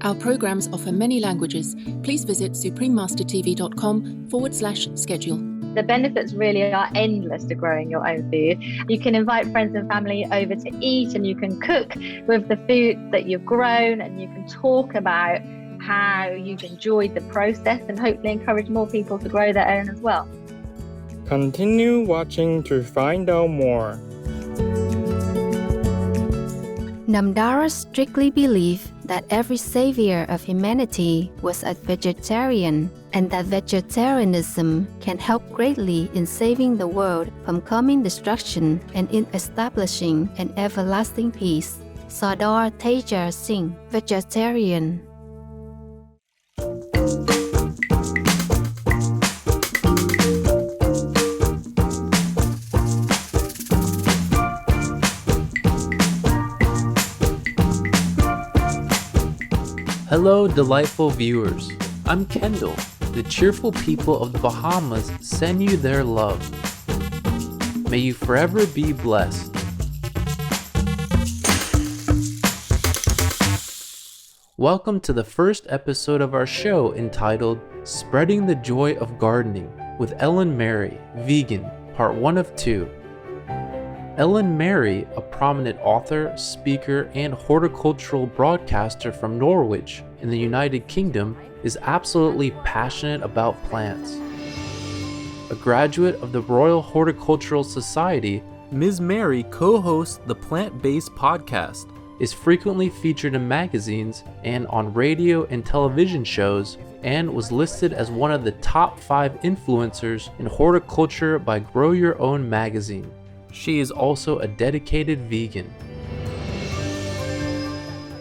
Our programs offer many languages. Please visit suprememastertv.com/schedule. The benefits really are endless to growing your own food. You can invite friends and family over to eat, and you can cook with the food that you've grown, and you can talk about how you've enjoyed the process and hopefully encourage more people to grow their own as well. Continue watching to find out more. Namdara strictly believed that every savior of humanity was a vegetarian, and that vegetarianism can help greatly in saving the world from coming destruction and in establishing an everlasting peace. Sardar Teja Singh, vegetarian. Hello, delightful viewers. I'm Kendall. The cheerful people of the Bahamas send you their love. May you forever be blessed. Welcome to the first episode of our show entitled Spreading the Joy of Gardening with Ellen Mary, Vegan, Part 1 of 2. Ellen Mary, a prominent author, speaker, and horticultural broadcaster from Norwich in the United Kingdom, is absolutely passionate about plants. A graduate of the Royal Horticultural Society, Ms. Mary co-hosts the Plant-Based Podcast, is frequently featured in magazines and on radio and television shows, and was listed as one of the top 5 influencers in horticulture by Grow Your Own magazine. She is also a dedicated vegan.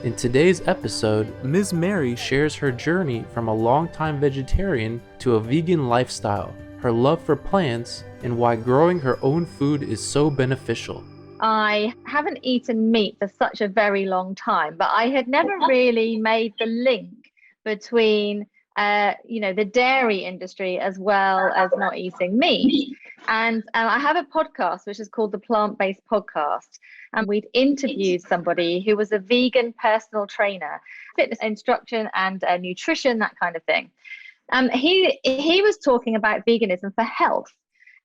In today's episode, Ms. Mary shares her journey from a longtime vegetarian to a vegan lifestyle, her love for plants, and why growing her own food is so beneficial. I haven't eaten meat for such a very long time, but I had never really made the link between the dairy industry as well as not eating meat. And I have a podcast which is called the Plant-Based Podcast, and we'd interviewed somebody who was a vegan personal trainer, fitness instruction and nutrition, that kind of thing. He was talking about veganism for health,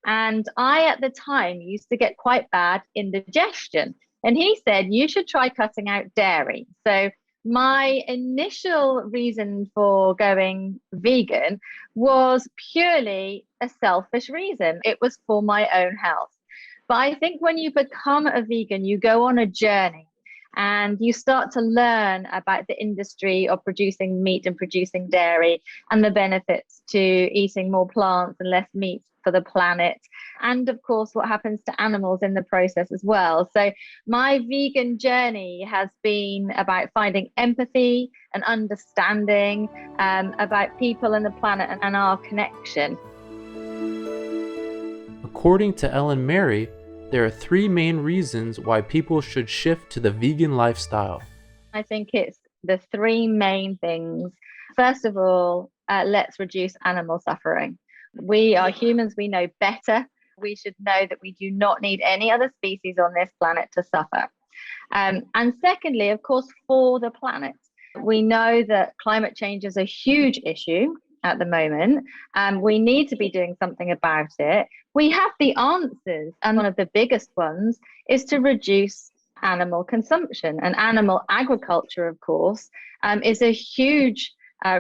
and I at the time used to get quite bad indigestion, and he said you should try cutting out dairy. So my initial reason for going vegan was purely a selfish reason. It was for my own health. But I think when you become a vegan, you go on a journey and you start to learn about the industry of producing meat and producing dairy and the benefits to eating more plants and less meat for the planet, and of course what happens to animals in the process as well. So my vegan journey has been about finding empathy and understanding about people and the planet and our connection. According to Ellen Mary, there are 3 main reasons why people should shift to the vegan lifestyle. I think it's the 3 main things. First of all, let's reduce animal suffering. We are humans, we know better. We should know that we do not need any other species on this planet to suffer. And secondly, of course, for the planet. We know that climate change is a huge issue at the moment, and we need to be doing something about it. We have the answers, and one of the biggest ones is to reduce animal consumption. And animal agriculture, of course, is a huge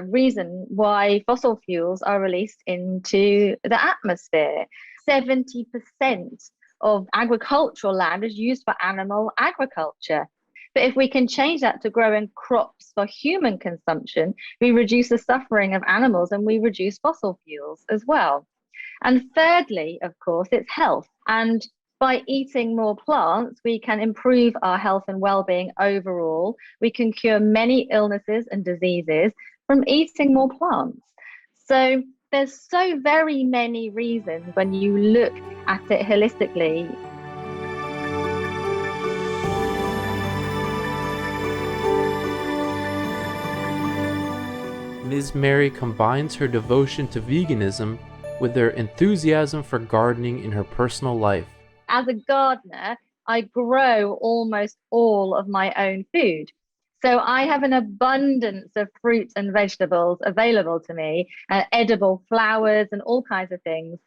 reason why fossil fuels are released into the atmosphere. 70% of agricultural land is used for animal agriculture. But if we can change that to growing crops for human consumption, we reduce the suffering of animals and we reduce fossil fuels as well. And thirdly, of course, it's health. And by eating more plants, we can improve our health and well-being overall. We can cure many illnesses and diseases from eating more plants. So there's so very many reasons when you look at it holistically. Ms. Mary combines her devotion to veganism with her enthusiasm for gardening in her personal life. As a gardener, I grow almost all of my own food. So I have an abundance of fruits and vegetables available to me, edible flowers and all kinds of things.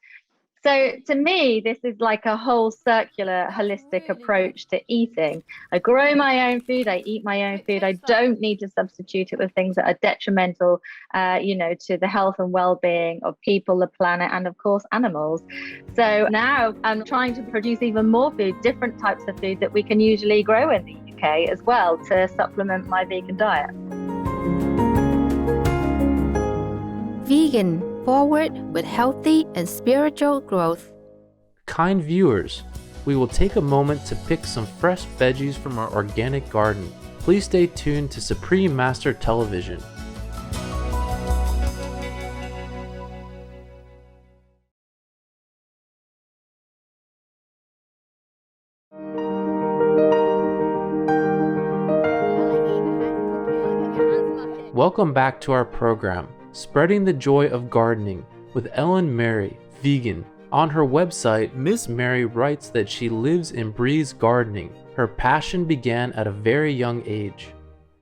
So to me, this is like a whole circular, holistic approach to eating. I grow my own food, I eat my own food. I don't need to substitute it with things that are detrimental, to the health and well-being of people, the planet, and of course, animals. So now I'm trying to produce even more food, different types of food that we can usually grow in the UK as well to supplement my vegan diet. Vegan, forward with healthy and spiritual growth. Kind viewers, we will take a moment to pick some fresh veggies from our organic garden. Please stay tuned to Supreme Master Television. Welcome back to our program, Spreading the Joy of Gardening, with Ellen Mary, vegan. On her website, Ms. Mary writes that she lives and breathes gardening. Her passion began at a very young age.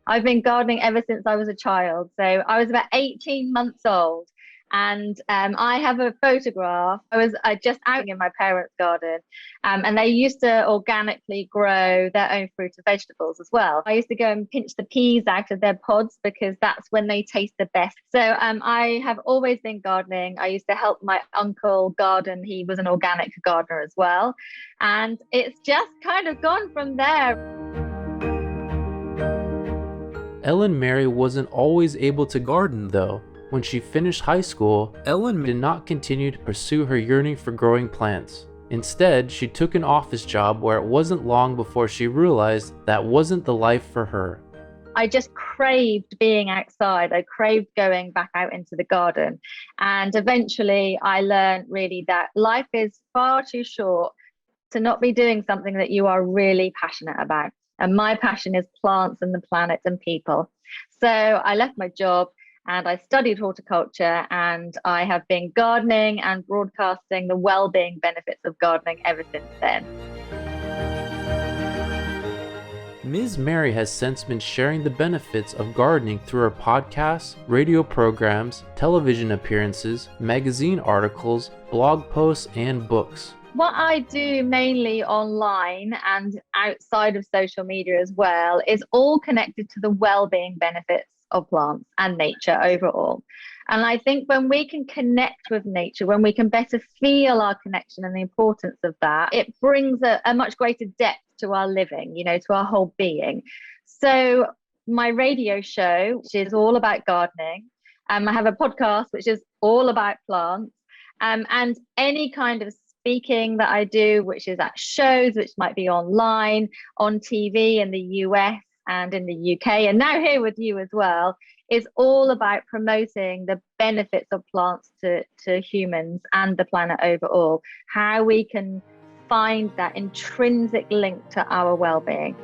I've been gardening ever since I was a child. So I was about 18 months old. And I have a photograph. I was just out in my parents' garden, and they used to organically grow their own fruit and vegetables as well. I used to go and pinch the peas out of their pods because that's when they taste the best. So I have always been gardening. I used to help my uncle garden. He was an organic gardener as well. And it's just kind of gone from there. Ellen Mary wasn't always able to garden though. When she finished high school, Ellen did not continue to pursue her yearning for growing plants. Instead, she took an office job where it wasn't long before she realized that wasn't the life for her. I just craved being outside. I craved going back out into the garden. And eventually I learned really that life is far too short to not be doing something that you are really passionate about. And my passion is plants and the planet and people. So I left my job and I studied horticulture, and I have been gardening and broadcasting the well-being benefits of gardening ever since then. Ms. Mary has since been sharing the benefits of gardening through her podcasts, radio programs, television appearances, magazine articles, blog posts, and books. What I do mainly online and outside of social media as well is all connected to the well-being benefits of plants and nature overall. And I think when we can connect with nature, when we can better feel our connection and the importance of that, it brings a much greater depth to our living, to our whole being. So my radio show, which is all about gardening, I have a podcast, which is all about plants, and any kind of speaking that I do, which is at shows, which might be online, on TV in the US and in the UK, and now here with you as well, is all about promoting the benefits of plants to humans and the planet overall, how we can find that intrinsic link to our well-being.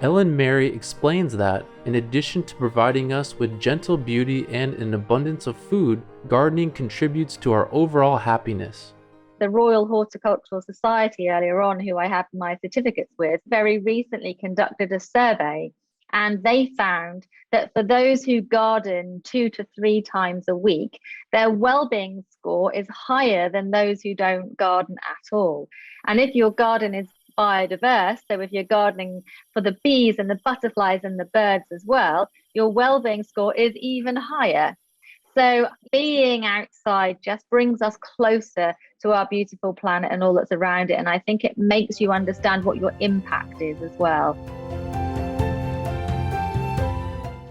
Ellen Mary explains that, in addition to providing us with gentle beauty and an abundance of food, gardening contributes to our overall happiness. The Royal Horticultural Society earlier on, who I have my certificates with, very recently conducted a survey, and they found that for those who garden 2 to 3 times a week, their well-being score is higher than those who don't garden at all. And if your garden is biodiverse, so if you're gardening for the bees and the butterflies and the birds as well, your well-being score is even higher. So being outside just brings us closer to our beautiful planet and all that's around it. And I think it makes you understand what your impact is as well.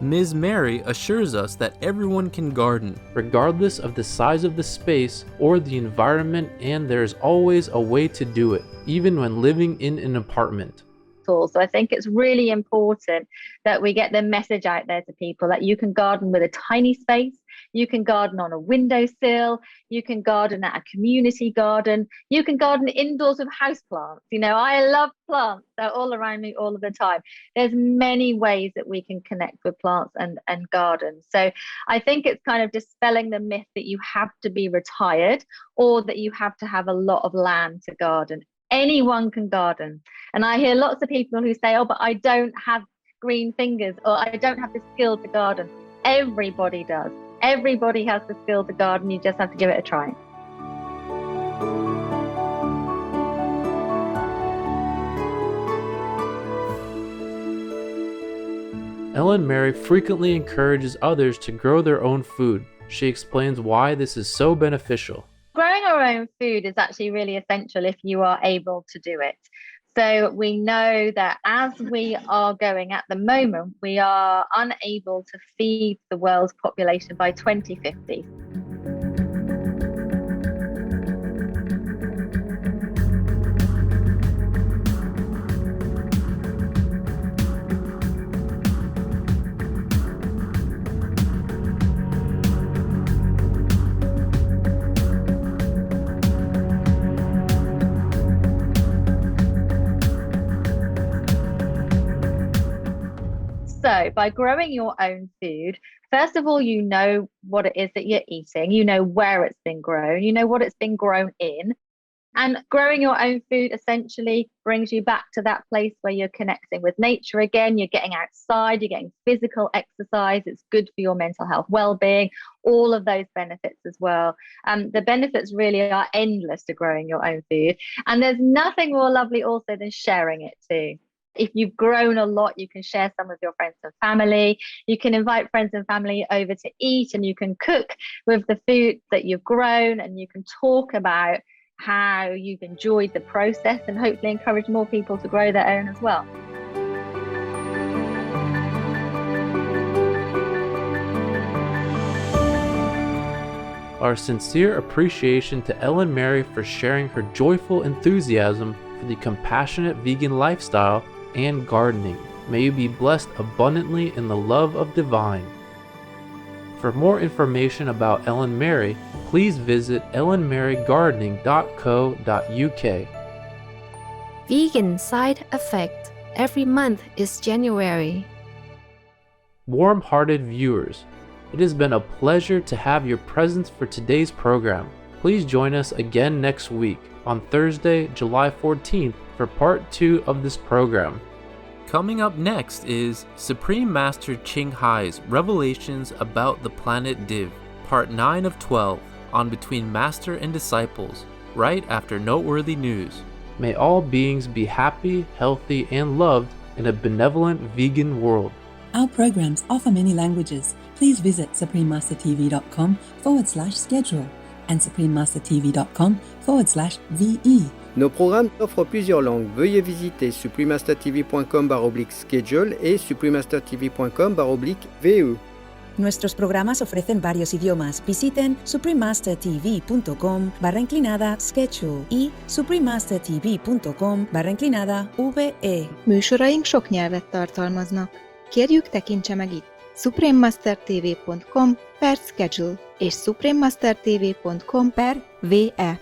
Ms. Mary assures us that everyone can garden, regardless of the size of the space or the environment, and there's always a way to do it, even when living in an apartment. So I think it's really important that we get the message out there to people that you can garden with a tiny space, you can garden on a windowsill, you can garden at a community garden, you can garden indoors with houseplants. I love plants. They're all around me all of the time. There's many ways that we can connect with plants and garden. So I think it's kind of dispelling the myth that you have to be retired or that you have to have a lot of land to garden. Anyone can garden. And I hear lots of people who say, oh, but I don't have green fingers, or I don't have the skill to garden. Everybody does. Everybody has the skill to garden. You just have to give it a try. Ellen Mary frequently encourages others to grow their own food. She explains why this is so beneficial. Growing our own food is actually really essential if you are able to do it. So we know that as we are going at the moment, we are unable to feed the world's population by 2050. So by growing your own food, first of all, you know what it is that you're eating, you know where it's been grown, you know what it's been grown in. And growing your own food essentially brings you back to that place where you're connecting with nature again. You're getting outside, you're getting physical exercise. It's good for your mental health, well-being, all of those benefits as well. The benefits really are endless to growing your own food. And there's nothing more lovely also than sharing it too. If you've grown a lot, you can share some with your friends and family. You can invite friends and family over to eat, and you can cook with the food that you've grown, and you can talk about how you've enjoyed the process and hopefully encourage more people to grow their own as well. Our sincere appreciation to Ellen Mary for sharing her joyful enthusiasm for the compassionate vegan lifestyle and gardening. May you be blessed abundantly in the love of divine. For more information about Ellen Mary, please visit ellenmarygardening.co.uk. Vegan side effect. Every month is January. Warm-hearted viewers, it has been a pleasure to have your presence for today's program. Please join us again next week on Thursday, July 14th for part 2 of this program. Coming up next is Supreme Master Ching Hai's Revelations about the Planet Div, part 9 of 12, on Between Master and Disciples, right after Noteworthy News. May all beings be happy, healthy, and loved in a benevolent vegan world. Our programs offer many languages. Please visit suprememastertv.com/schedule and suprememastertv.com/VE. Nos programmes offrent plusieurs langues. Veuillez visiter suprememastertv.com/schedule et suprememastertv.com/VE. Nuestros programas ofrecen varios idiomas. Visiten suprememastertv.com/schedule y suprememastertv.com/VE. Műsoraink sok nyelvet tartalmaznak. Kérjük, tekintse meg itt suprememastertv.com/schedule és suprememastertv.com/VE.